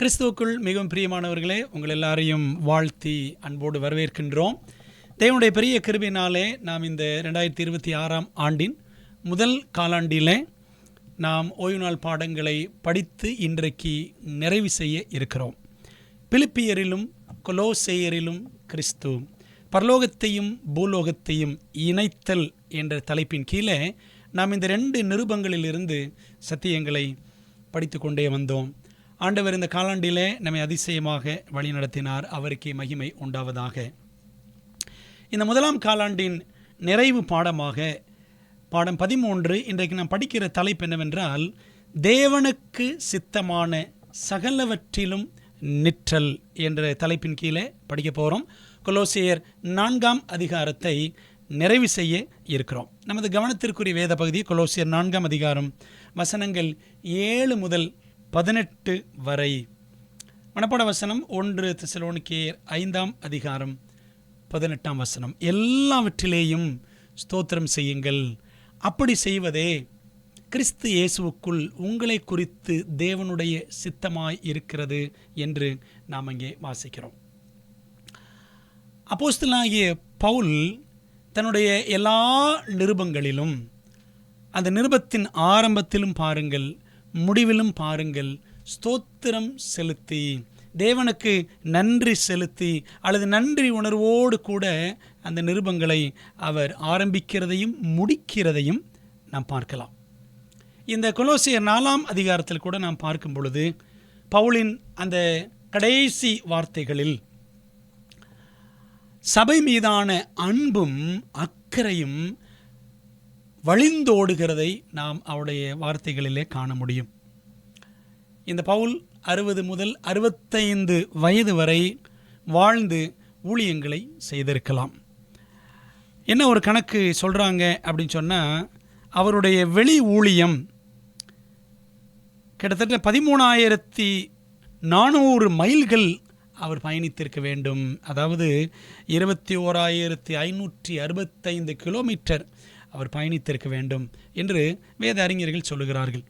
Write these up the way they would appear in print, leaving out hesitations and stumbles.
கிறிஸ்துவுக்குள் மிகவும் பிரியமானவர்களே, உங்கள் எல்லாரையும் வாழ்த்தி அன்போடு வரவேற்கின்றோம். தேவனுடைய பெரிய கிருபையினாலே நாம் இந்த 2026 ஆண்டின் முதல் காலாண்டிலே நாம் ஓய்வு நாள் பாடங்களை படித்து இன்றைக்கு நிறைவு செய்ய இருக்கிறோம். பிலிப்பியரிலும் கொலோசேயரிலும் கிறிஸ்து, பரலோகத்தையும் பூலோகத்தையும் இணைத்தல் என்ற தலைப்பின் கீழே நாம் இந்த 2 நிருபங்களிலிருந்து சத்தியங்களை படித்து கொண்டே வந்தோம். ஆண்டவர் இந்த காலாண்டிலே நம்மை அதிசயமாக வழி நடத்தினார். அவருக்கே மகிமை உண்டாவதாக. இந்த முதலாம் காலாண்டின் நிறைவு பாடமாக பாடம் 13 இன்றைக்கு நாம் படிக்கிற தலைப்பு என்னவென்றால், தேவனுக்கு சித்தமான சகலவற்றிலும் நிற்றல் என்ற தலைப்பின் கீழே படிக்க போகிறோம். கொலோசியர் 4ஆம் அதிகாரத்தை நிறைவு செய்ய இருக்கிறோம். நமது கவனத்திற்குரிய வேத பகுதி கொலோசியர் 4ஆம் அதிகாரம் வசனங்கள் 7 முதல் 18 வரை. மனப்பாட வசனம் 1 தெசலோனிக்கேயர் 5ஆம் அதிகாரம் 18ஆம் வசனம். எல்லாவற்றிலேயும் ஸ்தோத்திரம் செய்யுங்கள், அப்படி செய்வதே கிறிஸ்து இயேசுவுக்குள் உங்களை குறித்து தேவனுடைய சித்தமாய் இருக்கிறது என்று நாம் அங்கே வாசிக்கிறோம். அப்போஸ்தலனாகிய பவுல் தன்னுடைய எல்லா நிருபங்களிலும், அந்த நிருபத்தின் ஆரம்பத்திலும் பாருங்கள், முடிவிலும் பாருங்கள், ஸ்தோத்திரம் செலுத்தி, தேவனுக்கு நன்றி செலுத்தி அல்லது நன்றி உணர்வோடு கூட அந்த நிருபங்களை அவர் ஆரம்பிக்கிறதையும் முடிக்கிறதையும் நாம் பார்க்கலாம். இந்த கொலோசியர் 4ஆம் அதிகாரத்தில் கூட நாம் பார்க்கும் பொழுது பவுலின் அந்த கடைசி வார்த்தைகளில் சபை மீதான அன்பும் அக்கறையும் வழிந்தோடுகிறதை நாம் அவருடைய வார்த்தைகளிலே காண முடியும். இந்த பவுல் 60 முதல் 65 வயது வரை வாழ்ந்து ஊழியங்களை செய்திருக்கலாம். என்ன ஒரு கணக்கு சொல்கிறாங்க அப்படின்னு சொன்னால், அவருடைய வெளி ஊழியம் கிட்டத்தட்ட 13,400 மைல்கள் அவர் பயணித்திருக்க வேண்டும். அதாவது 21,565 கிலோமீட்டர் அவர் பயணித்திருக்க வேண்டும் என்று வேத அறிஞர்கள் சொல்லுகிறார்கள்.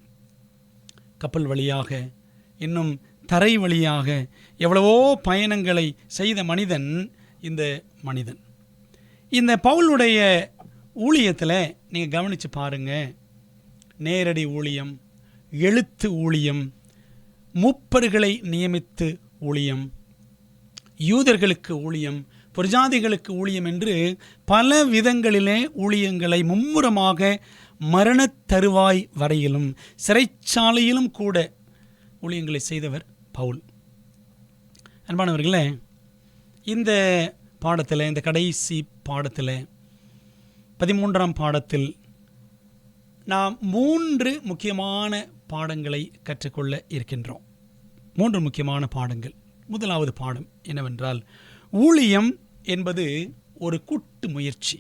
கப்பல் வழியாக, இன்னும் தரை வழியாக எவ்வளவோ பயணங்களை செய்த மனிதன் இந்த மனிதன். இந்த பவுலுடைய ஊழியத்தில் நீங்கள் கவனித்து பாருங்கள். நேரடி ஊழியம், எழுத்து ஊழியம், மூப்பர்களை நியமித்து ஊழியம், யூதர்களுக்கு ஊழியம், புரஜாதிகளுக்கு ஊழியம் என்று பல விதங்களிலே ஊழியங்களை மும்முரமாக மரண தருவாய் வரையிலும் சிறைச்சாலையிலும் கூட ஊழியங்களை செய்தவர் பவுல். அன்பானவர்களே, இந்த பாடத்தில், இந்த கடைசி பாடத்தில் 13ஆம் பாடத்தில் நாம் 3 முக்கியமான பாடங்களை கற்றுக்கொள்ள இருக்கின்றோம். 3 முக்கியமான பாடங்கள். முதலாவது பாடம் என்னவென்றால், ஊழியம் என்பது ஒரு கூட்டு முயற்சி.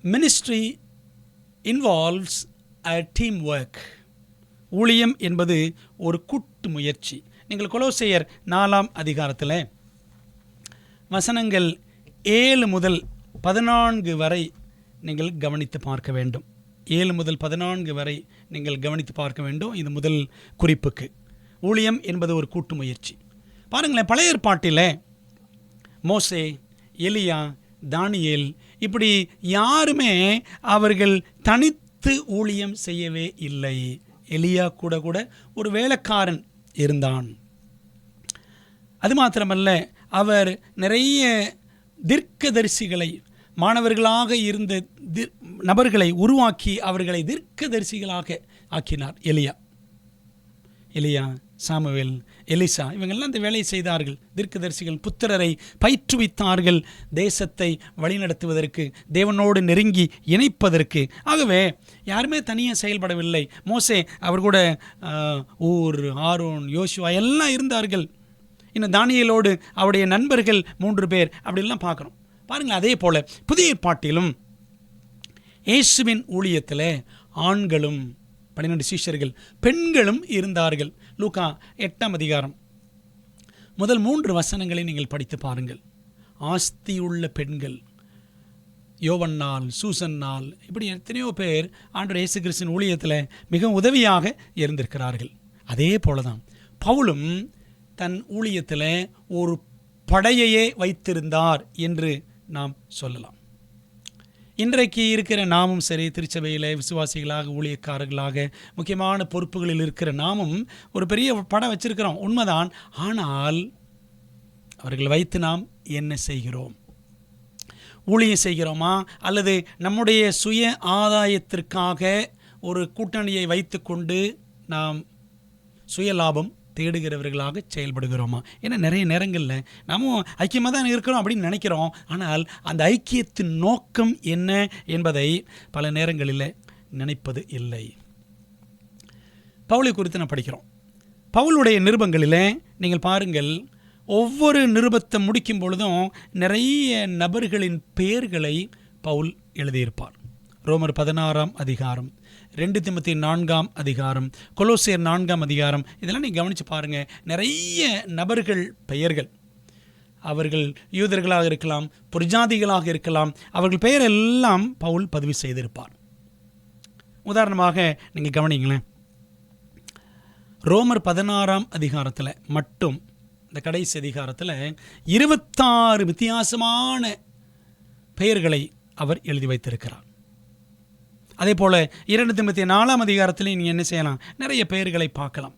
மினிஸ்ட்ரி இன்வால்வ்ஸ் அ டீம் ஒர்க். ஊழியம் என்பது ஒரு கூட்டு முயற்சி. நீங்கள் கொலோசேயர் 4ஆம் அதிகாரத்தில் வசனங்கள் 7 முதல் 14 வரை நீங்கள் கவனித்து பார்க்க வேண்டும். 7 முதல் 14 வரை நீங்கள் கவனித்து பார்க்க வேண்டும். இது முதல் குறிப்புக்கு. ஊழியம் என்பது ஒரு கூட்டு முயற்சி. பாருங்களேன், பழைய ஏற்பாட்டில் மோசே, எலியா, தானியேல் இப்படி யாருமே அவர்கள் தனித்து ஊழியம் செய்யவே இல்லை. எலியா கூட ஒரு வேலைக்காரன் இருந்தான். அது மாத்திரமல்ல, அவர் நிறைய தீர்க்கதரிசிகளை, மாணவர்களாக இருந்த நபர்களை உருவாக்கி அவர்களை தீர்க்கதரிசிகளாக ஆக்கினார். எலியா, சாமுவேல், எலிசா இவங்கெல்லாம் இந்த வேலையை செய்தார்கள். தீர்க்கதரிசிகள் புத்திரரை பயிற்றுவித்தார்கள், தேசத்தை வழிநடத்துவதற்கு, தேவனோடு நெருங்கி இணைப்பதற்கு. ஆகவே யாருமே தனியாக செயல்படவில்லை. மோசே, அவர் கூட ஊர், ஆரோன், யோசுவா எல்லாம் இருந்தார்கள். இன்னும் தானியேலோடு அவருடைய நண்பர்கள் 3 பேர், அப்படிலாம் பார்க்குறோம். பாருங்கள், அதே போல் புதிய ஏற்பாட்டிலும் இயேசுவின் ஊழியத்தில் ஆண்களும் 12 சீஷர்கள், பெண்களும் இருந்தார்கள். லூக்கா 8ஆம் அதிகாரம் முதல் 3 வசனங்களை நீங்கள் படித்து பாருங்கள். ஆஸ்தியுள்ள பெண்கள், யோவன்னாள், சூசன்னாள், இப்படி எத்தனையோ பேர் ஆண்டவர் இயேசு கிறிஸ்துவின் ஊழியத்தில் மிக உதவியாக இருந்திருக்கிறார்கள். அதே போல தான் பவுலும் தன் ஊழியத்தில் ஒரு படையையே வைத்திருந்தார் என்று நாம் சொல்லலாம். இன்றைக்கு இருக்கிற நாமும் சரி, திருச்சபையில் விசுவாசிகளாக, ஊழியக்காரர்களாக, முக்கியமான பொறுப்புகளில் இருக்கிற நாமும் ஒரு பெரிய படை வச்சிருக்கிறோம், உண்மைதான். ஆனால் அவர்கள் வைத்து நாம் என்ன செய்கிறோம்? ஊழியம் செய்கிறோமா, அல்லது நம்முடைய சுய ஆதாயத்திற்காக ஒரு கூட்டணியை வைத்து கொண்டு நாம் சுய லாபம் தேடுகிறவர்களாக செயல்படுகிறோமா? ஏன்னா நிறைய நேரங்களில் நாமும் ஐக்கியமாக தான் இருக்கிறோம் அப்படின்னு நினைக்கிறோம். ஆனால் அந்த ஐக்கியத்தின் நோக்கம் என்ன என்பதை பல நேரங்களில் நினைப்பது இல்லை. பவுலை குறித்து நான் படிக்கிறோம். பவுலுடைய நிருபங்களில் நீங்கள் பாருங்கள், ஒவ்வொரு நிருபத்தை முடிக்கும் பொழுதும் நிறைய நபர்களின் பெயர்களை பவுல் எழுதியிருப்பார். ரோமர் 16ஆம் அதிகாரம், 2 தீமோத்தேயு 4ஆம் அதிகாரம், கொலோசியர் 4ஆம் அதிகாரம், இதெல்லாம் நீங்கள் கவனித்து பாருங்கள். நிறைய நபர்கள் பெயர்கள், அவர்கள் யூதர்களாக இருக்கலாம், புறஜாதிகளாக இருக்கலாம், அவர்கள் பெயர் எல்லாம் பவுல் பதிவு செய்திருப்பார். உதாரணமாக நீங்கள் கவனிங்களேன், ரோமர் 16ஆம் அதிகாரத்தில் மட்டும், இந்த கடைசி அதிகாரத்தில் 26 வித்தியாசமான பெயர்களை அவர் எழுதி வைத்திருக்கிறார். அதே போல் 2 தீமோத்தேயு 4ஆம் அதிகாரத்தில் நீங்கள் என்ன செய்யலாம், நிறைய பெயர்களை பார்க்கலாம்.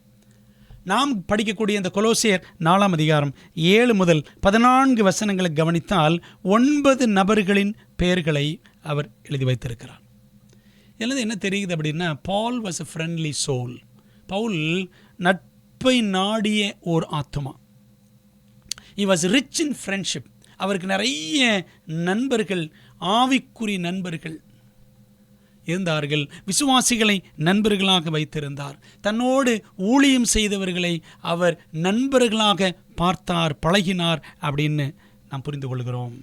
நாம் படிக்கக்கூடிய இந்த கொலோசியர் 4ஆம் அதிகாரம் 7 முதல் 14 வசனங்களை கவனித்தால் 9 நபர்களின் பெயர்களை அவர் எழுதி வைத்திருக்கிறார். இதில் என்ன தெரியுது அப்படின்னா, Paul was a friendly soul. பவுல் நட்பை நாடிய ஓர் ஆத்மா. he was rich in friendship. அவருக்கு நிறைய நண்பர்கள், ஆவிக்குரிய நண்பர்கள் இருந்தார்கள். விசுவாசிகளை நண்பர்களாக வைத்திருந்தார். தன்னோடு ஊழியம் செய்தவர்களை அவர் நண்பர்களாக பார்த்தார், பழகினார் அப்படின்னு நாம் புரிந்து கொள்கிறோம்.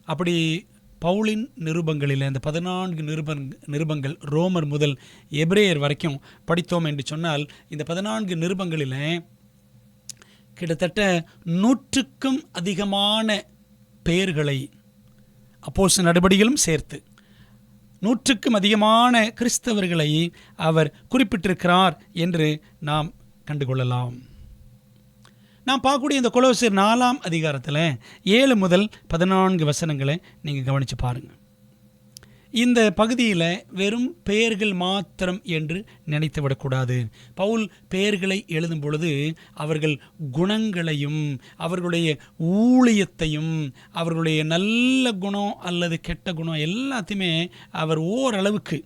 அப்படி பவுலின் நிருபங்களில் இந்த 14 நிருபங்கள் ரோமர் முதல் எபிரேயர் வரைக்கும் படித்தோம் என்று சொன்னால், இந்த 14 நிருபங்களில் கிட்டத்தட்ட 100க்கும் அதிகமான பெயர்களை, அப்போஸ்தலர் நடபடிகளும் சேர்த்து 100க்கும் அதிகமான கிறிஸ்தவர்களை அவர் குறிப்பிட்டிருக்கிறார் என்று நாம் கண்டுகொள்ளலாம். நாம் பார்க்கக்கூடிய இந்த கொலோசியர் 4ஆம் அதிகாரத்தில் 7 முதல் 14 வசனங்களை நீங்கள் கவனித்து பாருங்கள். இந்த பகுதியில் வெறும் பெயர்கள் மாத்திரம் என்று நினைத்து விடக்கூடாது. பவுல் பெயர்களை எழுதும் பொழுது அவர்கள் குணங்களையும், அவர்களுடைய ஊழியத்தையும், அவர்களுடைய நல்ல குணம் அல்லது கெட்ட குணம் எல்லாத்தையுமே அவர் ஓரளவுக்கு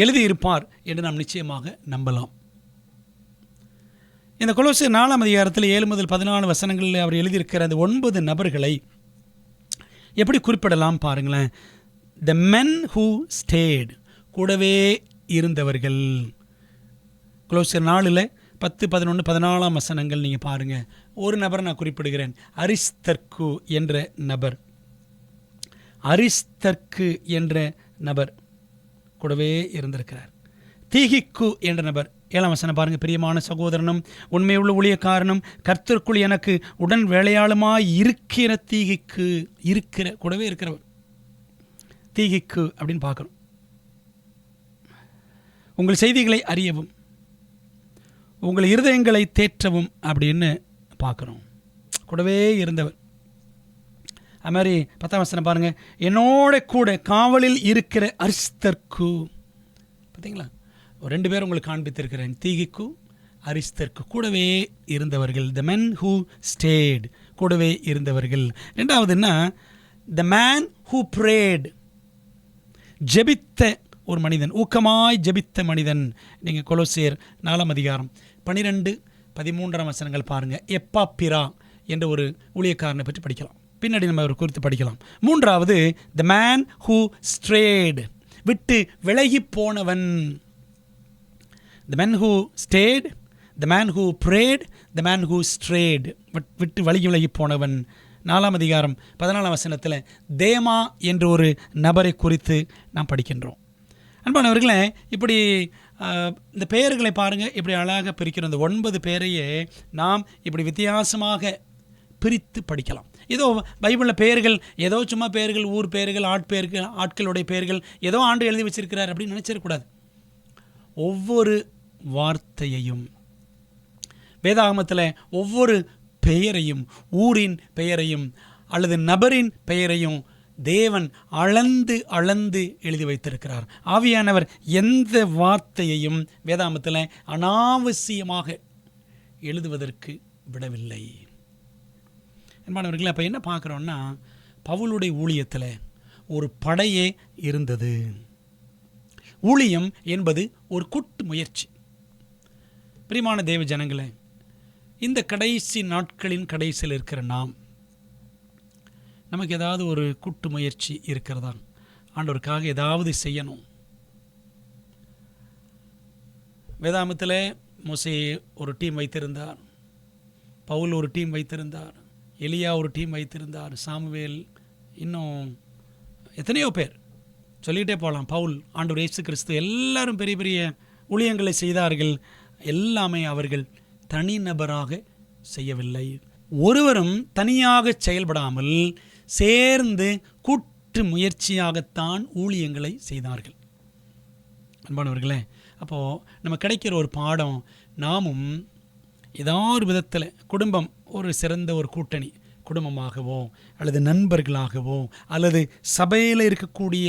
எழுதியிருப்பார் என்று நாம் நிச்சயமாக நம்பலாம். இந்த கொலோசியர் 4ஆம் அதிகாரத்தில் 7 முதல் 14 வசனங்களில் அவர் எழுதியிருக்கிற அந்த 9 நபர்களை எப்படி குறிப்பிடலாம் பாருங்களேன். The men who stayed, கூடவே இருந்தவர்கள். கொலோசியர் 4 10, 11, 14 வசனங்கள் நீங்கள் பாருங்கள். ஒரு நபரை நான் குறிப்பிடுகிறேன், அரிஸ்தர்க்கு என்ற நபர். அரிஸ்தர்க்கு என்ற நபர் கூடவே இருந்திருக்கிறார். தீகிக்கு என்ற நபர், 7ஆம் வசனம் பாருங்கள். பிரியமான சகோதரனும் உண்மையுள்ள ஊழியக்காரனும் கர்த்தருக்குள் எனக்கு உடன் வேலையாளுமாய் இருக்கிற தீகிக்கு, இருக்கிற கூடவே இருக்கிறவர் தீகிக்கு அப்படின்னு பார்க்குறோம். உங்கள் செய்திகளை அறியவும் உங்கள் இருதயங்களை தேற்றவும் அப்படின்னு பார்க்குறோம். கூடவே இருந்தவர். அது மாதிரி 10ஆம் வசனம் பாருங்கள். என்னோட கூட காவலில் இருக்கிற அரிஸ்தர்க்கு. பார்த்தீங்களா, 2 பேர் உங்களுக்கு காண்பித்திருக்கிறேன், தீகிக்கு, அரிஸ்தர்க்கு. கூடவே இருந்தவர்கள். the men who stayed, கூடவே இருந்தவர்கள். ரெண்டாவதுன்னா the man who prayed, ஜெபித்த ஒரு மனிதன், ஊக்கமாய் ஜெபித்த மனிதன். நீங்கள் கொலோசியர் 4ஆம் அதிகாரம் 12, 13 வசனங்கள் பாருங்கள். எப்பாப்பிரா என்ற ஒரு ஊழியக்காரனை பற்றி படிக்கலாம், பின்னாடி நம்ம அவர் குறித்து படிக்கலாம். மூன்றாவது the man who strayed, விட்டு விலகி போனவன். the man who stayed, the man who prayed, the man who strayed, விட்டு விலகி போனவன். 4ஆம் அதிகாரம் 14ஆம் வசனத்தில் தேமா என்ற ஒரு நபரை குறித்து நாம் படிக்கின்றோம். அன்பானவர்களே, இப்படி இந்த பெயர்களை பாருங்கள், இப்படி அழகாக பிரிக்கிறோம். இந்த 9 பேரையே நாம் இப்படி வித்தியாசமாக பிரித்து படிக்கலாம். ஏதோ பைபிளில் பெயர்கள், ஏதோ சும்மா பெயர்கள், ஊர் பெயர்கள், ஆட்களுடைய பெயர்கள், ஏதோ ஆண்டு எழுதி வச்சிருக்கிறார் அப்படின்னு நினச்சிடக்கூடாது. ஒவ்வொரு வார்த்தையையும். வேதாகமத்தில் ஒவ்வொரு பெயரையும், ஊரின் பெயரையும் அல்லது நபரின் பெயரையும் தேவன் அளந்து அளந்து எழுதி வைத்திருக்கிறார். ஆவியானவர் எந்த வார்த்தையையும் வேதாகமத்தில் அனாவசியமாக எழுதுவதற்கு விடவில்லை. அன்பானவர்களே, அப்போ என்ன பார்க்குறோன்னா, பவுலுடைய ஊழியத்தில் ஒரு படையே இருந்தது. ஊழியம் என்பது ஒரு கூட்டு முயற்சி. பிரியமான தேவ ஜனங்களே, இந்த கடைசி நாட்களின் கடைசியில் இருக்கிற நமக்கு ஏதாவது ஒரு கூட்டு முயற்சி இருக்கிறதா? ஆண்டவருக்காக ஏதாவது செய்யணும். வேதாகமத்தில் மோசே ஒரு டீம் வைத்திருந்தார், பவுல் ஒரு டீம் வைத்திருந்தார், எலியா ஒரு டீம் வைத்திருந்தார், சாமுவேல், இன்னும் எத்தனையோ பேர் சொல்லிகிட்டே போகலாம். பவுல், ஆண்டவர் இயேசு கிறிஸ்து, எல்லாரும் பெரிய பெரிய ஊழியங்களை செய்தார்கள். எல்லாமே அவர்கள் தனிநபராக செய்யவில்லை. ஒருவரும் தனியாக செயல்படாமல் சேர்ந்து கூட்டு முயற்சியாகத்தான் ஊழியங்களை செய்தார்கள். அன்பானவர்களே, அப்போது நம்ம கிடைக்கிற ஒரு பாடம், நாமும் ஏதாவது விதத்தில் குடும்பம் ஒரு சிறந்த ஒரு கூட்டணி, குடும்பமாகவோ அல்லது நண்பர்களாகவோ அல்லது சபையில் இருக்கக்கூடிய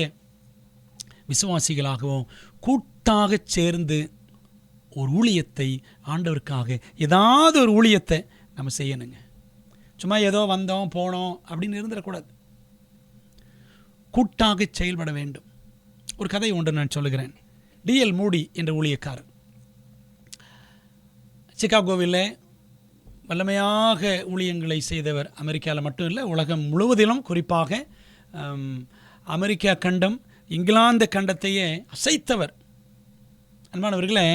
விசுவாசிகளாகவோ கூட்டாக சேர்ந்து ஒரு ஊழியத்தை, ஆண்டவருக்காக ஏதாவது ஒரு ஊழியத்தை நம்ம செய்யணுங்க. சும்மா ஏதோ வந்தோம் போனோம் அப்படின்னு இருந்துடக்கூடாது. கூட்டாக செயல்பட வேண்டும். ஒரு கதை ஒன்று நான் சொல்லுகிறேன். D.L. மூடி என்ற ஊழியக்காரர் சிகாகோவில் வல்லமையாக ஊழியங்களை செய்தவர். அமெரிக்காவில் மட்டும் இல்லை, உலகம் முழுவதிலும், குறிப்பாக அமெரிக்கா கண்டம், இங்கிலாந்து கண்டத்தையே அசைத்தவர். அன்பானவர்களே,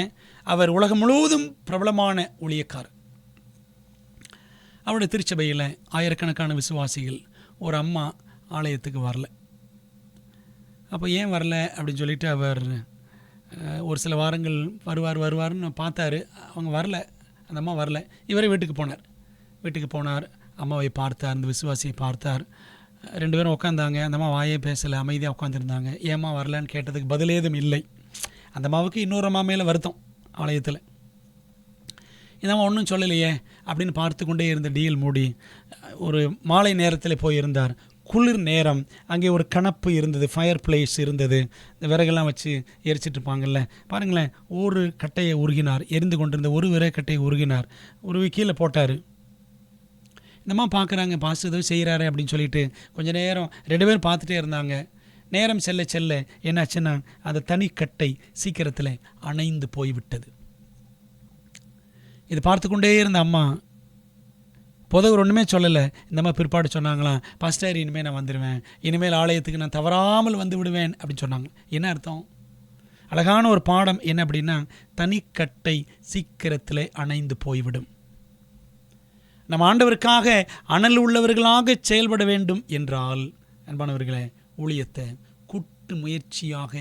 அவர் உலகம் முழுவதும் பிரபலமான ஊழியக்காரர். அவருடைய திருச்சபையில் ஆயிரக்கணக்கான விசுவாசிகள். ஒரு அம்மா ஆலயத்துக்கு வரல. அப்போ ஏன் வரல அப்படின்னு சொல்லிட்டு அவர் ஒரு சில வாரங்கள் வருவார்னு பார்த்தாரு. அவங்க வரல, அந்த அம்மா வரல. இவரே வீட்டுக்கு போனார். அம்மாவை பார்த்தார், அந்த விசுவாசியை பார்த்தார். 2 பேரும் உட்காந்தாங்க. அந்த அம்மா வாயே பேசலை, அமைதியாக உட்காந்துருந்தாங்க. ஏம்மா வரலன்னு கேட்டதுக்கு பதில் ஏதும் இல்லை. அந்த அம்மாவுக்கு இன்னொரு அம்மா மேலே வருத்தம் ஆலயத்தில். இந்த அம்மா ஒன்றும் சொல்லலையே அப்படின்னு பார்த்து கொண்டே இருந்த D.L. மூடி ஒரு மாலை நேரத்தில் போயிருந்தார். குளிர் நேரம். அங்கே ஒரு கணப்பு இருந்தது, ஃபயர் பிளேஸ் இருந்தது. இந்த விறகெல்லாம் வச்சு எரிச்சிட்டு இருப்பாங்கல்ல, பாருங்களேன். ஒரு கட்டையை உருகினார், எரிந்து கொண்டிருந்த ஒரு விறகட்டையை உருகினார், உருவி கீழே போட்டார். இந்தம்மா பார்க்குறாங்க, பாஸ்டர் ஏதோ செய்கிறாரு அப்படின்னு சொல்லிட்டு கொஞ்சம் நேரம் 2 பேரும் பார்த்துட்டே இருந்தாங்க. நேரம் செல்ல செல்ல என்னாச்சுன்னா, அந்த தனிக்கட்டை சீக்கிரத்தில் அணைந்து போய்விட்டது. இது பார்த்து கொண்டே இருந்த அம்மா, போதவர் ஒன்றுமே சொல்லலை. இந்த அம்மா பிற்பாடு சொன்னாங்களாம், பாஸ்டர் இனிமேல் நான் வந்துடுவேன், இனிமேல் ஆலயத்துக்கு நான் தவறாமல் வந்து விடுவேன் அப்படின்னு சொன்னாங்க. என்ன அர்த்தம்? அழகான ஒரு பாடம். என்ன அப்படின்னா, தனிக்கட்டை சீக்கிரத்தில் அணைந்து போய்விடும். நம்ம ஆண்டவருக்காக அனல் உள்ளவர்களாக செயல்பட வேண்டும் என்றால், அன்பானவர்களே, ஊழியத்தை கூட்டு முயற்சியாக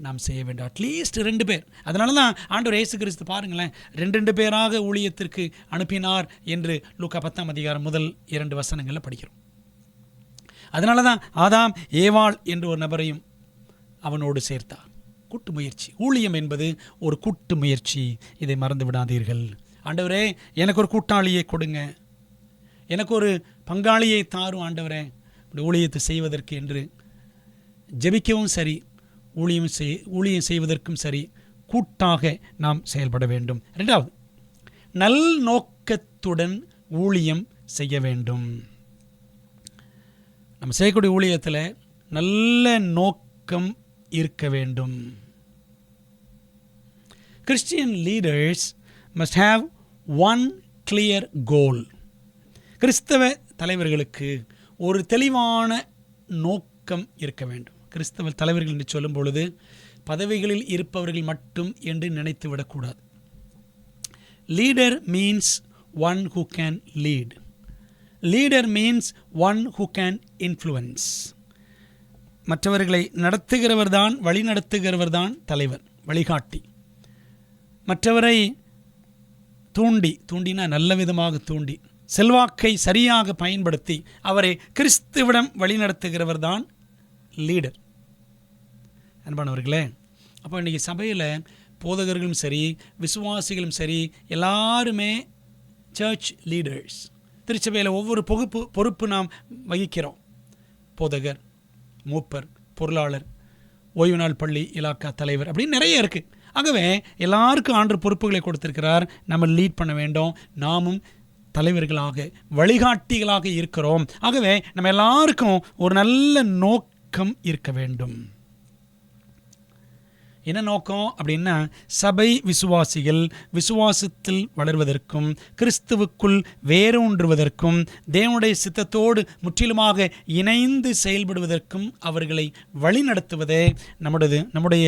நாம் செய்ய வேண்டும். அட்லீஸ்ட் 2 பேர். அதனால தான் ஆண்டவர் இயேசு கிறிஸ்து பாருங்களேன், 2 பேராக ஊழியத்திற்கு அனுப்பினார் என்று லூக்கா 10ஆம் அதிகாரம் முதல் 2 வசனங்களில் படிக்கிறோம். அதனால தான் ஆதாம் ஏவாள் என்று ஒரு நபரையும் அவனோடு சேர்த்தார். கூட்டு முயற்சி. ஊழியம் என்பது ஒரு கூட்டு முயற்சி. இதை மறந்து விடாதீர்கள். ஆண்டவரே, எனக்கு ஒரு கூட்டாளியை கொடுங்க, எனக்கு ஒரு பங்காளியை தாரும் ஆண்டவரே, இப்படி ஊழியத்தை செய்வதற்கு என்று ஜெபிக்கவும் சரி, ஊழியம் செய்வதற்கும் சரி, கூட்டாக நாம் செயல்பட வேண்டும். 2வது, நல் நோக்கத்துடன் ஊழியம் செய்ய வேண்டும். நம்ம செய்யக்கூடிய ஊழியத்தில் நல்ல நோக்கம் இருக்க வேண்டும். Christian leaders must have one clear goal. கிறிஸ்தவ தலைவர்களுக்கு ஒரு தெளிவான நோக்கம் இருக்க வேண்டும். கிறிஸ்தவ தலைவர்கள் என்று சொல்லும் பொழுது பதவிகளில் இருப்பவர்கள் மட்டும் என்று நினைத்து விடக்கூடாது. Leader means one who can lead. Leader means one who can influence. மற்றவர்களை நடத்துகிறவர் தான், வழி நடத்துகிறவர் தான் தலைவர், வழிகாட்டி. மற்றவரை தூண்டினா நல்ல விதமாக தூண்டி, செல்வாக்கை சரியாக பயன்படுத்தி அவரை கிறிஸ்துவிடம் வழிநடத்துகிறவர் தான் லீடர். அன்பானவர்களே, அப்போ இன்றைக்கி சபையில் போதகர்களும் சரி, விசுவாசிகளும் சரி, எல்லாருமே சர்ச் லீடர்ஸ். திருச்சபையில் ஒவ்வொரு பொறுப்பு நாம் வகிக்கிறோம். போதகர், மூப்பர், பொருளாளர், ஓய்வு நாள் பள்ளி இலாக்கா தலைவர், அப்படின்னு நிறைய இருக்குது. ஆகவே எல்லாருக்கும் ஆண்டவர் பொறுப்புகளை கொடுத்திருக்கிறார். நம்ம லீட் பண்ண வேண்டும். நாமும் தலைவர்களாக, வழிகாட்டிகளாக இருக்கிறோம். ஆகவே நம்ம எல்லாருக்கும் ஒரு நல்ல நோக்கம் இருக்க வேண்டும். என்ன நோக்கம் அப்படின்னா, சபை விசுவாசிகள் விசுவாசத்தில் வளர்வதற்கும், கிறிஸ்துவுக்குள் வேரூன்றுவதற்கும், தேவனுடைய சித்தத்தோடு முற்றிலுமாக இணைந்து செயல்படுவதற்கும் அவர்களை வழிநடத்துவதே நம்முடைய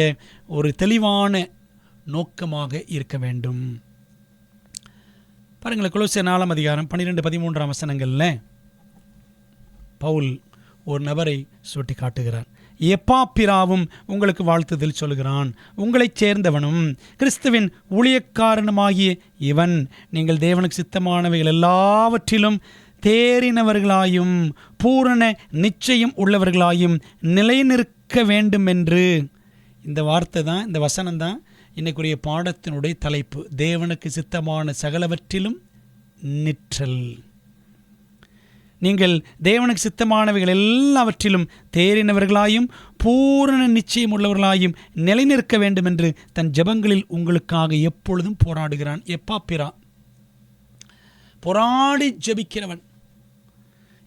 ஒரு தெளிவான நோக்கமாக இருக்க வேண்டும். பாருங்கள், கொலோசியர் 4 அதிகாரம் 12-13 வசனங்களில் பவுல் ஒரு நபரை சுட்டி காட்டுகிறார். எப்பாப்பிராவும் உங்களுக்கு வாழ்த்துதல் சொல்கிறான். உங்களைச் சேர்ந்தவனும் கிறிஸ்துவின் ஊழியக்காரனுமாகிய இவன் நீங்கள் தேவனுக்கு சித்தமானவைகள் எல்லாவற்றிலும் தேறினவர்களாயும் பூரண நிச்சயம் உள்ளவர்களாயும் நிலைநிற்க வேண்டும் என்று. இந்த வார்த்தை தான், இந்த வசனம் தான் இன்னைக்குரிய பாடத்தினுடைய தலைப்பு. தேவனுக்கு சித்தமான சகலவற்றிலும் நிற்றல். நீங்கள் தேவனுக்கு சித்தமானவைகள் எல்லாவற்றிலும் தேறினவர்களாயும் பூரண நிச்சயம் உள்ளவர்களாயும் நிலைநிற்க வேண்டும் என்று தன் ஜெபங்களில் உங்களுக்காக எப்பொழுதும் போராடுகிறான். எப்பாப்பிரா, போராடி ஜெபிக்கிறவன்.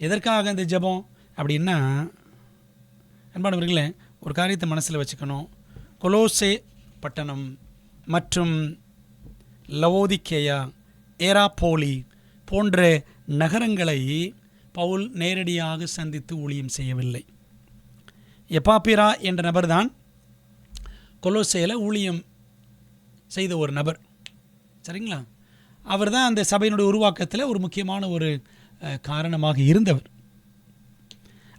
எதற்காக இந்த ஜெபம் அப்படின்னா, அன்பானவர்களே, ஒரு காரியத்தை மனசில் வச்சுக்கணும். கொலோசே பட்டணம் மற்றும் லவோதிக்கேயா, ஏராப்போலி போன்ற நகரங்களை பவுல் நேரடியாக சந்தித்து ஊழியம் செய்யவில்லை. எப்பாப்பிரா என்ற நபர்தான் கொலோசேல ஊழியம் செய்த ஒரு நபர். சரிங்களா? அவர் தான் அந்த சபையினுடைய உருவாக்கத்தில் ஒரு முக்கியமான ஒரு காரணமாக இருந்தவர்.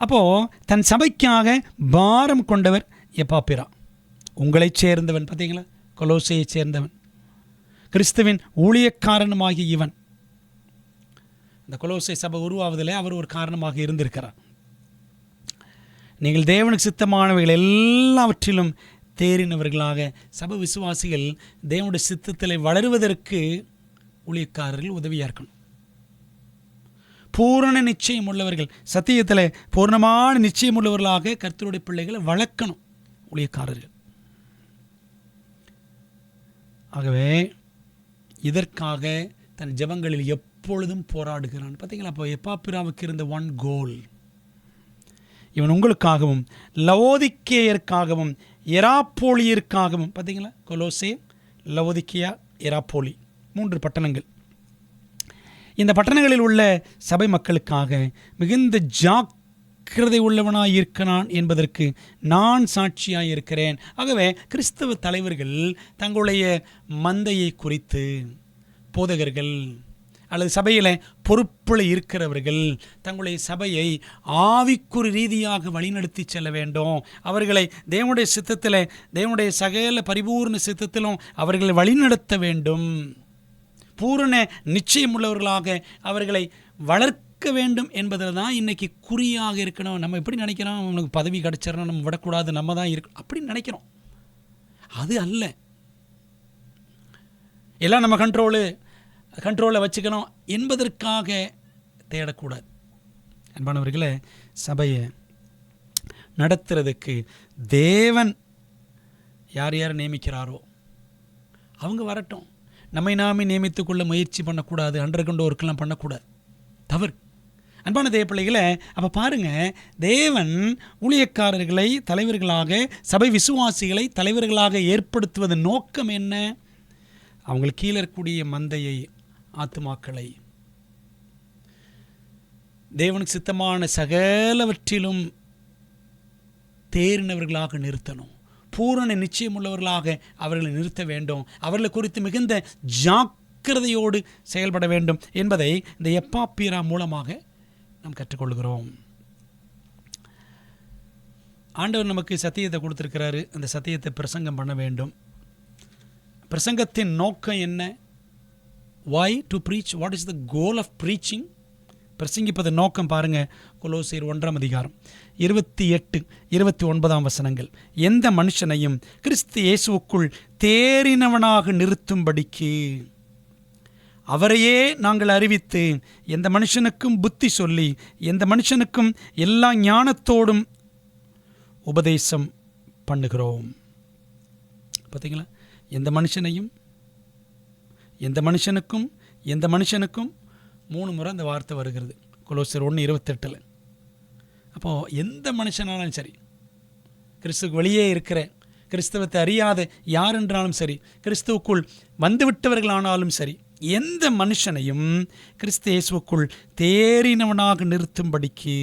அப்போது தன் சபைக்காக பாரம் கொண்டவர் எப்பாப்பிரா. உங்களைச் சேர்ந்தவன், பார்த்தீங்களா, கொலோசையைச் சேர்ந்தவன், கிறிஸ்துவின் ஊழியக்காரனுமாகிய இவன். இந்த கொலோசை சபை உருவாவதிலே அவர் ஒரு காரணமாக இருந்திருக்கிறார். நீங்கள் தேவனுக்கு சித்தமானவைகள் எல்லாவற்றிலும் தேறினவர்களாக, சபை விசுவாசிகள் தேவனுடைய சித்தத்தில் வளருவதற்கு ஊழியக்காரர்கள் உதவியாக இருக்கணும். பூரண நிச்சயம் உள்ளவர்கள், சத்தியத்தில் பூர்ணமான நிச்சயம் உள்ளவர்களாக கர்த்தருடைய பிள்ளைகளை வளர்க்கணும் ஊழியக்காரர்கள். ஆகவே இதற்காக தன் ஜெபங்களில் எப்பொழுதும் போராடுகிறான். பார்த்தீங்களா? அப்போ எப்பாப்பிராவுக்கு இருந்த ஒன் கோல், இவன் உங்களுக்காகவும் லவோதிக்கேயருக்காகவும் எராப்போலியருக்காகவும், பார்த்தீங்களா, கொலோசே, லவோதிக்கேயா, எராப்போலி 3 பட்டணங்கள். இந்த பட்டணங்களில் உள்ள சபை மக்களுக்காக மிகுந்த ஜாக்கிரதை உள்ளவனாய் இருக்கிறான் என்பதற்கு நான் சாட்சியாக இருக்கிறேன். ஆகவே கிறிஸ்தவ தலைவர்கள் தங்களுடைய மந்தையை குறித்து, போதகர்கள் அல்லது சபையில் பொறுப்பில் இருக்கிறவர்கள் தங்களுடைய சபையை ஆவிக்குறி ரீதியாக வழிநடத்தி செல்ல வேண்டும். அவர்களை தேவனுடைய சித்தத்தில், தேவனுடைய சகல பரிபூர்ண சித்தத்திலும் அவர்களை வழிநடத்த வேண்டும். பூரண நிச்சயம் உள்ளவர்களாக அவர்களை வளர்க்க வேண்டும் என்பதில் தான் இன்றைக்கி குறியாக இருக்கணும். நம்ம எப்படி நினைக்கிறோம், அவனுக்கு பதவி கிடச்சிடணும், நம்ம விடக்கூடாது, நம்ம தான் இருக்கணும் அப்படின்னு நினைக்கிறோம். அது அல்ல. எல்லாம் நம்ம கண்ட்ரோலை வச்சுக்கணும் என்பதற்காக தேடக்கூடாது. அன்பானவர்களே, சபையை நடத்துறதுக்கு தேவன் யார் யார் நியமிக்கிறாரோ அவங்க வரட்டும். நம்மை நாமே நியமித்துக்கொள்ள முயற்சி பண்ணக்கூடாது. அண்டர்கொண்டு ஒர்க்கெல்லாம் பண்ணக்கூடாது, தவறு. அன்பான தேவ பிள்ளைகளை, அப்போ பாருங்கள், தேவன் ஊழியக்காரர்களை தலைவர்களாக, சபை விசுவாசிகளை தலைவர்களாக ஏற்படுத்துவதன் நோக்கம் என்ன? அவங்களுக்கு கீழே இருக்கக்கூடிய மந்தையை, ஆத்துமாக்களை தேவனுக்கு சித்தமான சகலவற்றிலும் தேறினவர்களாக நிறுத்தணும். பூரண நிச்சயம் உள்ளவர்களாக அவர்களை நிறுத்த வேண்டும். அவர்களை குறித்து மிகுந்த ஜாக்கிரதையோடு செயல்பட வேண்டும் என்பதை இந்த எப்பாப்பிரா மூலமாக நாம் கற்றுக்கொள்கிறோம். ஆண்டவர் நமக்கு சத்தியத்தை கொடுத்திருக்கிறாரு. அந்த சத்தியத்தை பிரசங்கம் பண்ண வேண்டும். பிரசங்கத்தின் நோக்கம் என்ன? Why to preach? What is the goal of preaching? பிரசங்கிப்பது நோக்கம் பாருங்கள். கொலோசியர் 1 28, 29 வசனங்கள். எந்த மனுஷனையும் கிறிஸ்து இயேசுவுக்குள் தேறினவனாக நிறுத்தும்படிக்கு அவரையே நாங்கள் அறிவித்து எந்த மனுஷனுக்கும் புத்தி சொல்லி எந்த மனுஷனுக்கும் எல்லா ஞானத்தோடும் உபதேசம் பண்ணுகிறோம். பார்த்தீங்களா? எந்த மனுஷனுக்கும் 3 முறை அந்த வார்த்தை வருகிறது கொலோசியர் 1:28. அப்போது எந்த மனுஷனாலும் சரி, கிறிஸ்துவுக்கு வெளியே இருக்கிற கிறிஸ்தவத்தை அறியாத யார் என்றாலும் சரி, கிறிஸ்துவுக்குள் வந்துவிட்டவர்களானாலும் சரி, எந்த மனுஷனையும் கிறிஸ்து இயேசுவுக்குள் தேறினவனாக நிறுத்தும்படிக்கு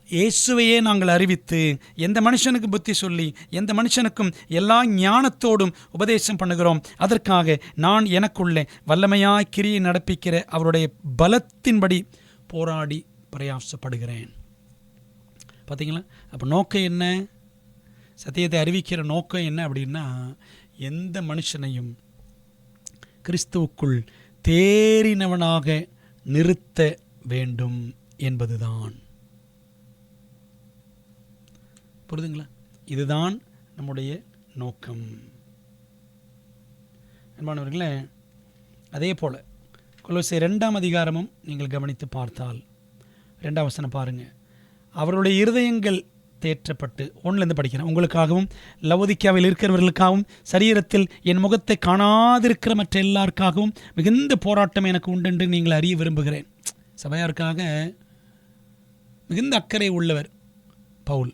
இயேசுவையே நாங்கள் அறிவித்து எந்த மனுஷனுக்கு புத்தி சொல்லி எந்த மனுஷனுக்கும் எல்லா ஞானத்தோடும் உபதேசம் பண்ணுகிறோம். அதற்காக நான் எனக்குள்ளே வல்லமையாய் கிரியை நடப்பிக்கிற அவருடைய பலத்தின்படி போராடி பிரயாசப்படுகிறேன். பார்த்தீங்களா? அப்போ நோக்கம் என்ன? சத்தியத்தை அறிவிக்கிற நோக்கம் என்ன அப்படின்னா, எந்த மனுஷனையும் கிறிஸ்துவுக்குள் தேறினவனாக நிறுத்த வேண்டும் என்பதுதான். புரியுதுங்களா? இதுதான் நம்முடைய நோக்கம். அன்பானவர்களே, அதே போல் கொலோசியர் 2 நீங்கள் கவனித்து பார்த்தால் 2 வசனம் பாருங்கள். அவருடைய இருதயங்கள் தேற்றப்பட்டு 1 படிக்கிறேன். உங்களுக்காகவும் லவோதிக்காவில் இருக்கிறவர்களுக்காகவும் சரீரத்தில் என் முகத்தை காணாதிருக்கிற மற்ற எல்லாருக்காகவும் மிகுந்த போராட்டம் எனக்கு உண்டென்று நீங்கள் அறிய விரும்புகிறேன். சபையாருக்காக மிகுந்த அக்கறை உள்ளவர் பவுல்.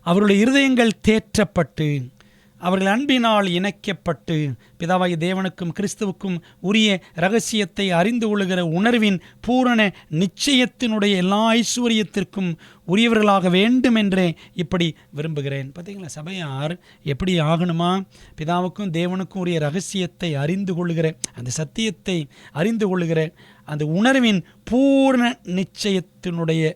அவருடைய இருதயங்கள் தேற்றப்பட்டு அவர்கள் அன்பினால் இணைக்கப்பட்டு பிதாவாகிய தேவனுக்கும் கிறிஸ்துவுக்கும் உரிய இரகசியத்தை அறிந்து கொள்ளுகிற உணர்வின் பூரண நிச்சயத்தினுடைய எல்லா ஐஸ்வர்யத்திற்கும் உரியவர்களாக வேண்டும் என்றே இப்படி விரும்புகிறேன். பார்த்தீங்களா? சபையார் எப்படி ஆகணுமா? பிதாவுக்கும் தேவனுக்கும் உரிய இரகசியத்தை அறிந்து கொள்ளுகிற அந்த சத்தியத்தை அறிந்து கொள்ளுகிற அந்த உணர்வின் பூரண நிச்சயத்தினுடைய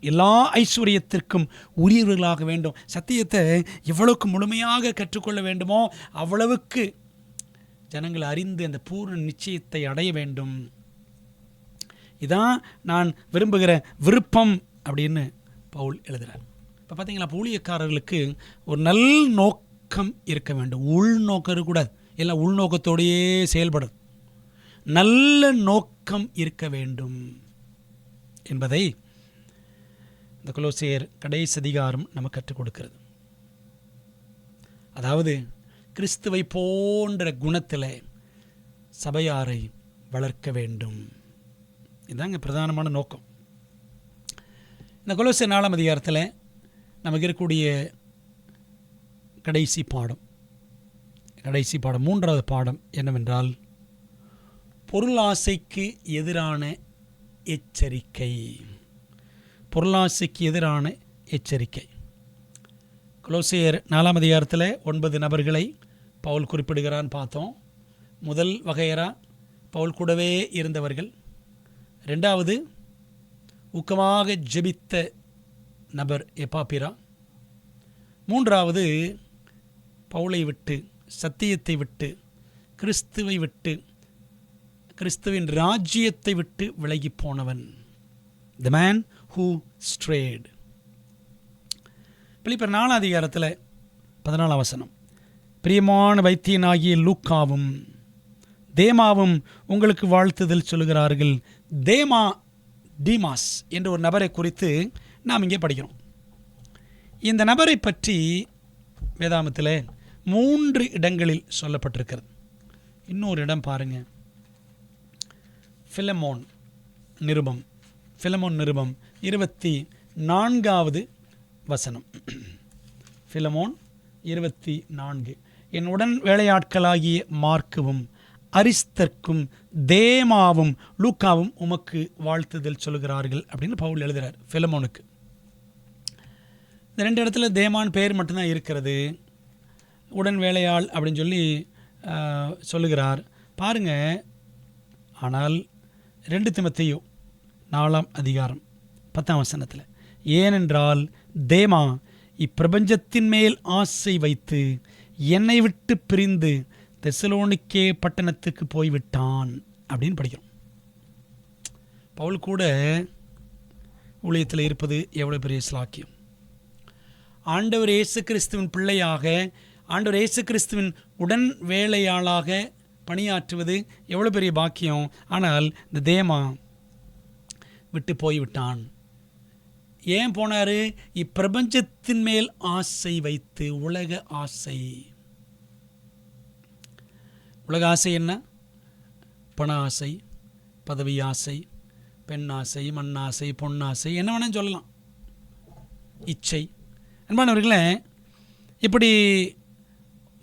எல்லா ஐஸ்வர்யத்திற்கும் உரியவர்களாக வேண்டும். சத்தியத்தை எவ்வளவுக்கு முழுமையாக கற்றுக்கொள்ள வேண்டுமோ அவ்வளவுக்கு ஜனங்கள் அறிந்து அந்த பூர்ண நிச்சயத்தை அடைய வேண்டும். இதான் நான் விரும்புகிற விருப்பம் அப்படின்னு பவுல் எழுதுகிறார். இப்போ பார்த்தீங்களா? ஊழியக்காரர்களுக்கு ஒரு நல் நோக்கம் இருக்க வேண்டும். உள்நோக்கம் இருக்கக்கூடாது. எல்லாம் உள்நோக்கத்தோடையே செயல்படும். நல்ல நோக்கம் இருக்க வேண்டும் என்பதை இந்த கொலோசியர் கடைசி அதிகாரம் நமக்கு கற்றுக் கொடுக்கிறது. அதாவது கிறிஸ்துவை போன்ற குணத்தில் சபையாரை வளர்க்க வேண்டும். இதுதாங்க பிரதானமான நோக்கம். இந்த கொலோசியர் 4 அதிகாரத்தில் நமக்கு இருக்கக்கூடிய கடைசி பாடம் 3வது பாடம் என்னவென்றால், பொருளாசைக்கு எதிரான எச்சரிக்கை. பொருளாசைக்கு எதிரான எச்சரிக்கை. கொலோசியர் 4 அதிகாரத்தில் 9 நபர்களை பவுல் குறிப்பிடுகிறான்னு பார்த்தோம். முதல் வகையரா பவுல் கூடவே இருந்தவர்கள். 2வது ஊக்கமாக ஜெபித்த நபர் எப்பாப்பிரா. 3வது பவுலை விட்டு, சத்தியத்தை விட்டு, கிறிஸ்துவை விட்டு, கிறிஸ்துவின் ராஜ்யத்தை விட்டு விலகி போனவன், the man who strayed. பிலிப்பியர் 4 அதிகாரத்தில் 14 வசனம். பிரியமான வைத்தியனாகிய லூக்காவும் தேமாவும் உங்களுக்கு வாழ்த்துதல் சொல்லுகிறார்கள். தேமா, டீமாஸ் என்ற ஒரு நபரை குறித்து நாம் இங்கே படிக்கிறோம். இந்த நபரை பற்றி வேதாமத்தில் 3 இடங்களில் சொல்லப்பட்டிருக்கிறது. இன்னொரு இடம் பாருங்கள். பிலமோன் நிருபம் 24வது வசனம். பிலமோன் 24. என் உடன் வேலையாட்களாகிய மார்க்குவும் அரிஸ்தர்க்கும் தேமாவும் லூக்காவும் உமக்கு வாழ்த்துதல் சொல்கிறார்கள் அப்படின்னு பவுல் எழுதுகிறார் பிலமோனுக்கு. இந்த 2 இடத்துல தேமான் பெயர் மட்டும்தான் இருக்கிறது. உடன் வேலையாள் அப்படின்னு சொல்லி சொல்லுகிறார் பாருங்க. ஆனால் 2 தீமோத்தேயு 4 அதிகாரம் 10 வசனத்தில், ஏனென்றால் தேமா இப்பிரபஞ்சத்தின் மேல் ஆசை வைத்து என்னை விட்டு பிரிந்து தெசலோனிக்கே பட்டணத்துக்கு போய்விட்டான் அப்படின்னு படிக்கிறோம். பவுல் கூட ஊழியத்தில் இருப்பது எவ்வளோ பெரிய ஸ்லாக்கியம். ஆண்டவர் இயேசு கிறிஸ்துவின் பிள்ளையாக, ஆண்டவர் இயேசு கிறிஸ்துவின் உடன் வேலையாளாக பணியாற்றுவது எவ்வளோ பெரிய பாக்கியம். ஆனால் இந்த தேமா விட்டு போய்விட்டான். ஏன் போனார்? இப்பிரபஞ்சத்தின் மேல் ஆசை வைத்து. உலக ஆசை. உலக ஆசை என்ன? பண ஆசை, பதவி ஆசை, பெண் ஆசை, மண்ணாசை, பொன்னாசை, என்ன வேணாலும் சொல்லலாம். இச்சை. அன்பானவர்களே, இப்படி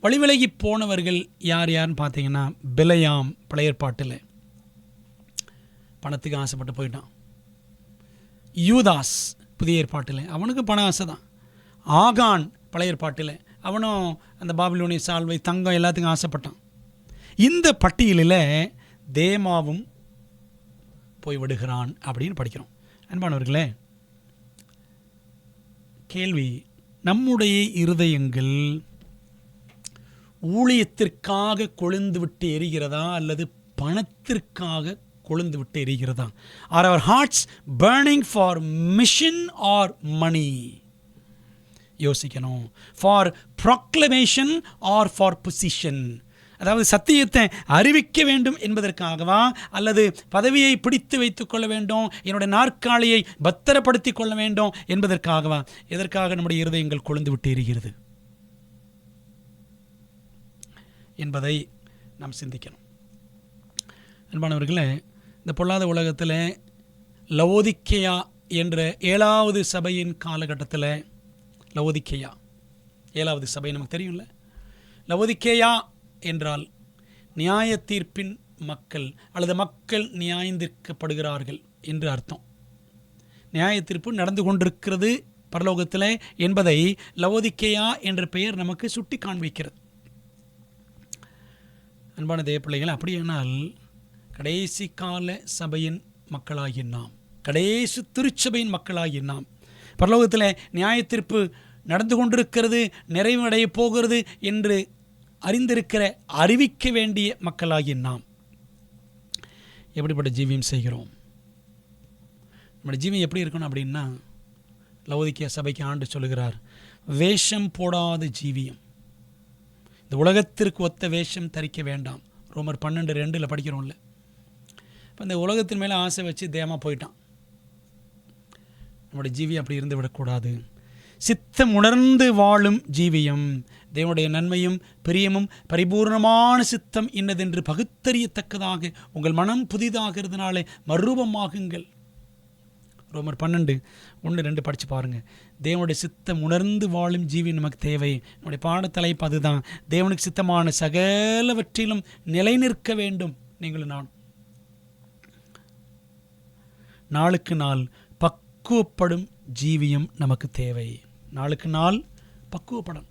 வழிவிலகி போனவர்கள் யார் யாருன்னு பார்த்தீங்கன்னா, பிலையாம் பழைய ஏற்பாட்டில் பணத்துக்கு ஆசைப்பட்டு போயிட்டான். யூதாஸ் புதிய ஏற்பாட்டில் அவனுக்கு பண ஆசை தான். ஆகான் பழைய ஏற்பாட்டில் அவனும் அந்த பாபிலோனிய சால்வை, தங்கம் எல்லாத்துக்கும் ஆசைப்பட்டான். இந்த பட்டியலில் தேமாவும் போய்விடுகிறான் அப்படின்னு படிக்கிறோம். அன்பானவர்களே, கேள்வி, நம்முடைய இருதயங்கள் ஊழியத்திற்காக கொழுந்து விட்டு எரிகிறதா அல்லது பணத்திற்காக கொழுந்து விட்டு எரிகிறதா? Are our hearts burning for mission or money? யோசிக்கணும். For proclamation or for position? அதாவது சத்தியத்தை அறிவிக்க வேண்டும் என்பதற்காகவா அல்லது பதவியை பிடித்து வைத்துக் கொள்ள வேண்டும், என்னுடைய நாற்காலியை பத்திரப்படுத்தி கொள்ள வேண்டும் என்பதற்காகவா? எதற்காக நம்முடைய இருதயங்கள் கொழுந்து விட்டு எரிகிறது என்பதை நாம் சிந்திக்கணும். அன்பானவர்களே, இந்த பொல்லாத உலகத்தில் லவோதிக்கேயா என்ற 7வது சபையின் காலகட்டத்தில், லவோதிக்கேயா 7வது சபை நமக்கு தெரியும்ல. லவோதிக்கேயா என்றால் நியாய தீர்ப்பின் மக்கள் அல்லது மக்கள் நியாயந்தீர்க்கப்படுகிறார்கள் என்று அர்த்தம். நியாய தீர்ப்பு நடந்து கொண்டிருக்கிறது பரலோகத்தில் என்பதை லவோதிக்கேயா என்ற பெயர் நமக்கு சுட்டி காண்பிக்கிறது. அன்பான தேவ பிள்ளைகள், அப்படியானால் கடைசி கால சபையின் மக்களாகிய நாம், கடைசி திருச்சபையின் மக்களாகிய நாம், பரலோகத்தில் நியாய தீர்ப்பு நடந்து கொண்டிருக்கிறது, நிறைவடைய போகிறது என்று அறிந்திருக்கிற, அறிவிக்க வேண்டிய மக்களாகிய நாம் எப்படிப்பட்ட ஜீவியம் செய்கிறோம்? நம்முடைய ஜீவியம் எப்படி இருக்கணும் அப்படின்னா, லவோதிக்கேயா சபைக்கு ஆண்டு சொல்லுகிறார், வேஷம் போடாத ஜீவியம். இந்த உலகத்திற்கு ஒத்த வேஷம் தரிக்க வேண்டாம். ரோமர் 12:2 படிக்கிறோம்ல. இப்போ இந்த உலகத்தின் மேலே ஆசை வச்சு தேமா போயிட்டான். நம்முடைய ஜீவியம் அப்படி இருந்து விடக்கூடாது. சித்தம் உணர்ந்து வாழும் ஜீவியம், தேவனுடைய நன்மையும் பிரியமும் பரிபூர்ணமான சித்தம் இன்னதென்று பகுத்தறியத்தக்கதாக உங்கள் மனம் புதிதாகிறதுனாலே மறுரூபமாகுங்கள். ரோமர் 12:1-2 படித்து பாருங்கள். தேவனுடைய சித்தம் உணர்ந்து வாழும் ஜீவி நமக்கு தேவை. நம்முடைய பாடத்தலைப்பு அதுதான். தேவனுக்கு சித்தமான சகலவற்றிலும் நிலை நிற்க வேண்டும். நீங்களும் நான் நாளுக்கு நாள் பக்குவப்படும் ஜீவியம் நமக்கு தேவை. நாளுக்கு நாள் பக்குவப்படும்.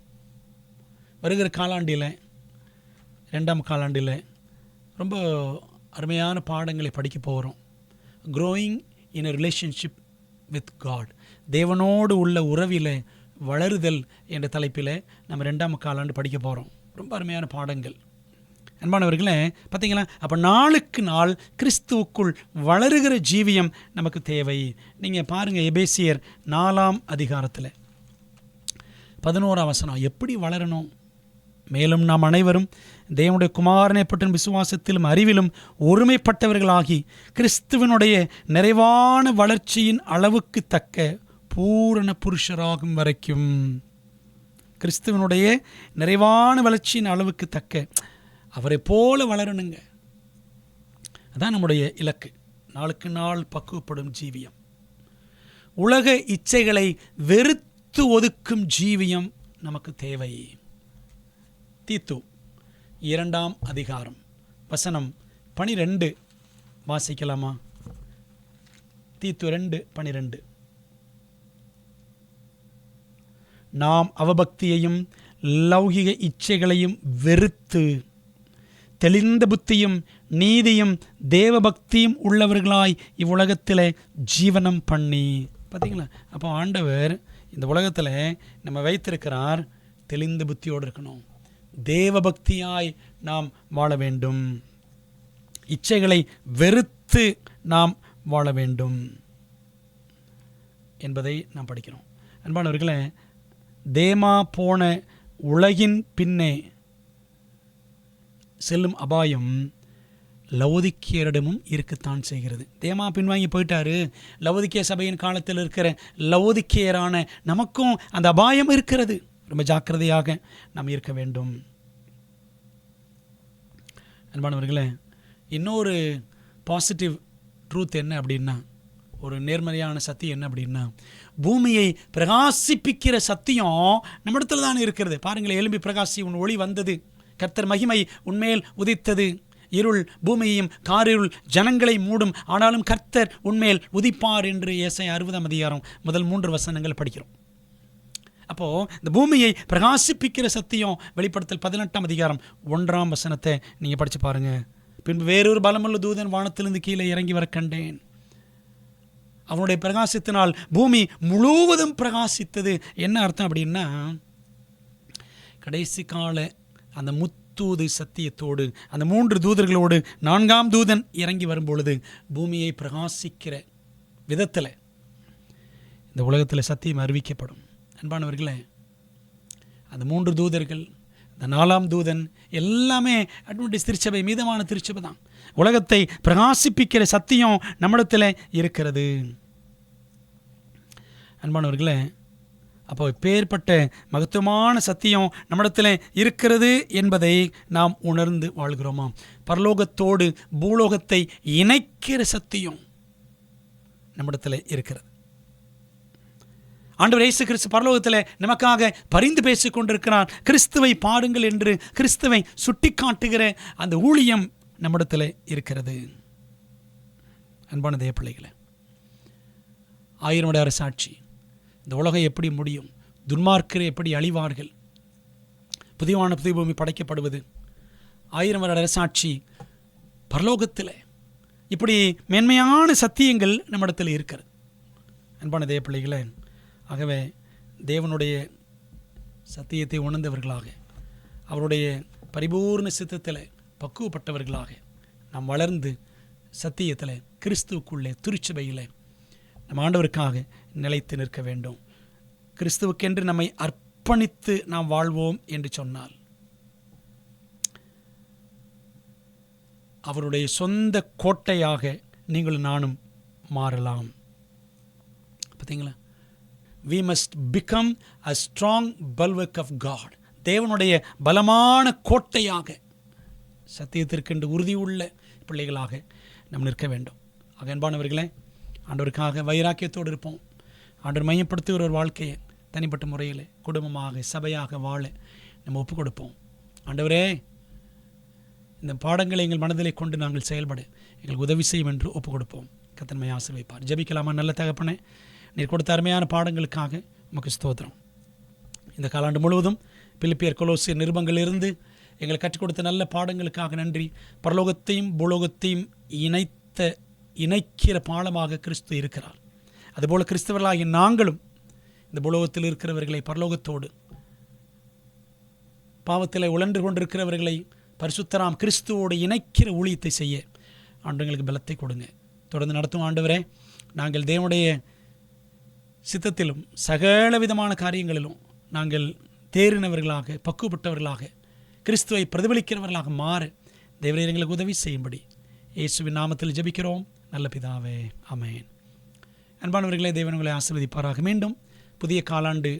வருகிற காலாண்டில், 2ஆம் காலாண்டில் ரொம்ப அருமையான பாடங்களை படிக்க போகிறோம். Growing in a relationship with God, தேவனோடு உள்ள உறவில் வளருதல் என்ற தலைப்பில் நம்ம 2ஆம் காலாண்டு படிக்க போகிறோம். ரொம்ப அருமையான பாடங்கள். அன்பானவர்களே, பார்த்தீங்களா? அப்போ நாளுக்கு நாள் கிறிஸ்துவுக்குள் வளருகிற ஜீவியம் நமக்கு தேவை. நீங்கள் பாருங்கள், எபேசியர் 4ஆம் அதிகாரத்தில் 11ஆம் வசனம். எப்படி வளரணும்? மேலும் நாம் அனைவரும் தேவனுடைய குமாரனை பற்றின விசுவாசத்திலும் அறிவிலும் ஒருமைப்பட்டவர்களாகி கிறிஸ்துவனுடைய நிறைவான வளர்ச்சியின் அளவுக்கு தக்க பூரண புருஷராகும் வரைக்கும், கிறிஸ்துவனுடைய நிறைவான வளர்ச்சியின் அளவுக்கு தக்க அவரை போல வளரணுங்க. அதான் நம்முடைய இலக்கு. நாளுக்கு நாள் பக்குவப்படும் ஜீவியம், உலக இச்சைகளை வெறுத்து ஒதுக்கும் ஜீவியம் நமக்கு தேவை. தீத்து 2ஆம் அதிகாரம் வசனம் 12 வாசிக்கலாமா? தீத்து 2:12. நாம் அவபக்தியையும் லௌகிக இச்சைகளையும் வெறுத்து தெளிந்த புத்தியும் நீதியும் தேவபக்தியும் உள்ளவர்களாய் இவ்வுலகத்தில் ஜீவனம் பண்ணி. பார்த்தீங்களா? அப்போ ஆண்டவர் இந்த உலகத்தில் நம்ம வைத்திருக்கிறார். தெளிந்த புத்தியோடு இருக்கணும், தேவபக்தியாய் நாம் வாழ வேண்டும், இச்சைகளை வெறுத்து நாம் வாழ வேண்டும் என்பதை நாம் படிக்கிறோம். அன்பானவர்களே, தேமா போன உலகின் பின்னே செல்லும் அபாயம் லவோதிக்கேயரிடமும் இருக்கத்தான் செய்கிறது. தேமா பின்வாங்கி போயிட்டாரு. லவோதிக்கேய சபையின் காலத்தில் இருக்கிற லவோதிக்கேயரான நமக்கும் அந்த அபாயம் இருக்கிறது. ரொம்ப ஜாக்கிரதையாக நாம் இருக்க வேண்டும். அன்பானவர்களே, இன்னொரு பாசிட்டிவ் ட்ரூத் என்ன அப்படின்னா, ஒரு நேர்மறையான சத்தியம் என்ன அப்படின்னா, பூமியை பிரகாசிப்பிக்கிற சத்தியம் நம்மிடத்தில் தான் இருக்கிறது. பாருங்களேன், எழும்பி பிரகாசி, உன் ஒளி வந்தது, கர்த்தர் மகிமை உன்மேல் உதித்தது, இருள் பூமியையும் காரிருள் ஜனங்களை மூடும், ஆனாலும் கர்த்தர் உன்மேல் உதிப்பார் என்று ஏசாயா 60 முதல் 3 வசனங்கள் படிக்கிறோம். அப்போது இந்த பூமியை பிரகாசிப்பிக்கிற சத்தியம் வெளிப்படுத்தல் 18 1 வசனத்தை நீங்கள் படித்து பாருங்கள். பின்பு வேறொரு பலமுள்ள தூதன் வானத்திலிருந்து கீழே இறங்கி வர கண்டேன். அவனுடைய பிரகாசத்தினால் பூமி முழுவதும் பிரகாசித்தது. என்ன அர்த்தம் அப்படின்னா, கடைசி கால அந்த முத்தூது சத்தியத்தோடு அந்த 3 தூதர்களோடு 4ஆம் தூதன் இறங்கி வரும்பொழுது பூமியை பிரகாசிக்கிற விதத்தில் இந்த உலகத்தில் சத்தியம் அறிவிக்கப்படும். அன்பானவர்களே, அந்த 3 தூதர்கள், அந்த 4ஆம் தூதன் எல்லாமே அட்வென்டிஸ்ட் திருச்சபை, மீதமான திருச்சபை தான். உலகத்தை பிரகாசிப்பிக்கிற சத்தியம் நம்மிடத்தில் இருக்கிறது. அன்பானவர்களே, அப்போ பேர்பட்ட மகத்துவமான சத்தியம் நம்மிடத்தில் இருக்கிறது என்பதை நாம் உணர்ந்து வாழ்கிறோமா? பரலோகத்தோடு பூலோகத்தை இணைக்கிற சத்தியம் நம்மிடத்தில் இருக்கிறது. ஆண்டவர் இயேசு கிறிஸ்து பரலோகத்தில் நமக்காக பரிந்து பேசிக் கொண்டிருக்கிறார். கிறிஸ்துவை பாருங்கள் என்று கிறிஸ்துவை சுட்டி காட்டுகிற அந்த ஊழியம் நம்மிடத்தில் இருக்கிறது. அன்பான தேவ பிள்ளைகளே, 1000 வருட அரசாட்சி, இந்த உலகம் எப்படி முடியும், துன்மார்க்கரை எப்படி அழிவார்கள், புதியவான புதிய பூமி படைக்கப்படுவது, 1000 வருட அரசாட்சி, பரலோகத்தில் இப்படி மேன்மையான சத்தியங்கள் நம்மிடத்தில் இருக்கிறது. அன்பான தேவ பிள்ளைகளே, ஆகவே தேவனுடைய சத்தியத்தை உணர்ந்தவர்களாக, அவருடைய பரிபூர்ண சித்தத்தில் பக்குவப்பட்டவர்களாக நாம் வளர்ந்து சத்தியத்தில் கிறிஸ்துவுக்குள்ளே திருச்சபையில் நம் ஆண்டவருக்காக நிலைத்து நிற்க வேண்டும். கிறிஸ்துவுக்கென்று நம்மை அர்ப்பணித்து நாம் வாழ்வோம் என்று சொன்னால் அவருடைய சொந்த கோட்டையாக நீங்கள் நானும் மாறலாம். பார்த்தீங்களா? We must become a strong bulwark of God. தேவனுடைய பலமான கோட்டையாக, சத்தியத்திற்கென்று உறுதியுள்ள பிள்ளைகளாக நாம் நிற்க வேண்டும். ஆக அன்பானவர்களே, ஆண்டவருக்காக வைராக்கியத்தோடு இருப்போம். ஆண்டவர் மையப்படுத்துகிற ஒரு வாழ்க்கையை தனிப்பட்ட முறையில் குடும்பமாக சபையாக வாழ நம்ம ஒப்புக் கொடுப்போம். ஆண்டவரே, இந்த பாடங்களை எங்கள் மனதிலே கொண்டு நாங்கள் செயல்பட எங்களுக்கு உதவி செய்யும் என்று ஒப்புக் கொடுப்போம். கர்த்தர் ஆசீர்வதிப்பார். ஜெபிக்கலாமா? நல்ல தகப்பனே, நீர் கொடுத்த அருமையான பாடங்களுக்காக உமக்கு ஸ்தோத்திரம். இந்த காலாண்டு முழுவதும் பிலிப்பியர், கொலோசியர் நிருபங்களிலிருந்து எங்களை கற்றுக் கொடுத்த நல்ல பாடங்களுக்காக நன்றி. பரலோகத்தையும் பூலோகத்தையும் இணைக்கிற பாலமாக கிறிஸ்து இருக்கிறார். அதுபோல் கிறிஸ்தவர்களாகிய நாங்களும் இந்த பூலோகத்தில் இருக்கிறவர்களை பரலோகத்தோடு, பாவத்தில் உழன்று கொண்டிருக்கிறவர்களை பரிசுத்தராம் கிறிஸ்துவோடு இணைக்கிற ஊழியத்தை செய்ய ஆண்டவங்களுக்கு பலத்தை கொடுங்க. தொடர்ந்து நடத்தும் ஆண்டவரே, நாங்கள் தேவனுடைய சித்தத்திலும் சகல விதமான காரியங்களிலும் நாங்கள் தேறினவர்களாக, பக்குவப்பட்டவர்களாக, கிறிஸ்துவை பிரதிபலிக்கிறவர்களாக மாற தேவரே எங்களுக்கு உதவி செய்யும்படி இயேசுவின் நாமத்தில் ஜெபிக்கிறோம் நல்ல பிதாவே, ஆமென். அன்பானவர்களே, தேவன் உங்களை ஆசீர்வதிப்பாராக. மீண்டும் புதிய காலாண்டு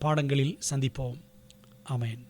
பாடங்களில் சந்திப்போம். ஆமென்.